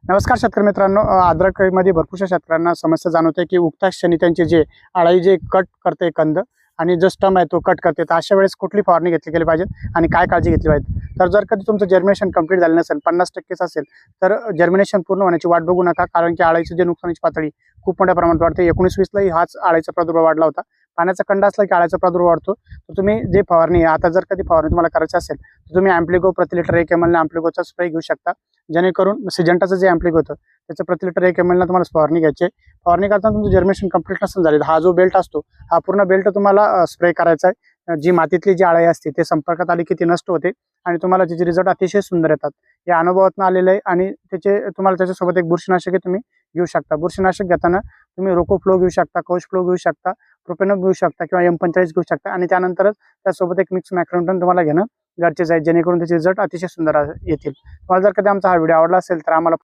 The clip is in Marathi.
नमस्कार शेतकरी मित्रांनो, अद्रकमध्ये भरपूरशा शेतकऱ्यांना समस्या जाणवते की उगता क्षणी त्यांचे जे अळाई जे कट करते कंद आणि जो स्टम आहे तो कट करते. तर अशा वेळेस कुठली फवारणी घेतली गेली पाहिजे आणि काय काळजी घेतली पाहिजे? तर जर कधी तुमचं जर्मिनेशन कंप्लीट झालं नसेल, 50%च असेल, तर जर्मिनेशन पूर्ण होण्याची वाट बघू नका, कारण की अळाईची जे नुकसानीची पातळी खूप मोठ्या प्रमाणात वाढते. 19-20लाही हाच अळाईचा प्रादुर्भाव वाढला होता. पाण्याचा कंडा असला की अळाईचा प्रादुर्भाव वाढतो. तर तुम्ही जे फवारणी आता जर कधी फवारणी तुम्हाला करायची असेल तर तुम्ही अँप्लिगो प्रति लिटर 1 ml अँप्लिगोचा स्प्रे घेऊ शकता, जेणेकरून सिजंटाचं जे अँप्लिगो होतं त्याचं प्रति लिटर 1 ml तुम्हाला फवारणी घ्यायची आहे. फवारणी करताना तुमचं जर्मिनेशन कंप्लीट नसेल झाले, हा जो बेल्ट असतो हा पूर्ण बेल्ट तुम्हाला स्प्रे करायचा आहे. जी मातीतली जी अळाई असते ते संपर्कात आली की ती नष्ट होते आणि तुम्हाला त्याचे रिझल्ट अतिशय सुंदर येतात. या अनुभवातून आलेलं आहे आणि तुम्हाला त्याच्यासोबत एक बुरशीनाशक तुम्ही घेऊ शकता. बुरशीनाशक घेताना तुम्ही रोको फ्लो घेऊ शकता, कौश फ्लो घेऊ शकता, प्रोपेनम घेऊ शकता किंवा M45 घेऊ शकता आणि त्यानंतरच त्यासोबत एक मिक्स मॅक्रोन्यूटन तुम्हाला घेणं गरजेचं आहे, जेणेकरून त्याचे रिझल्ट अतिशय सुंदर येतील. तुम्हाला जर कधी आमचा हा व्हिडिओ आवडला असेल तर आम्हाला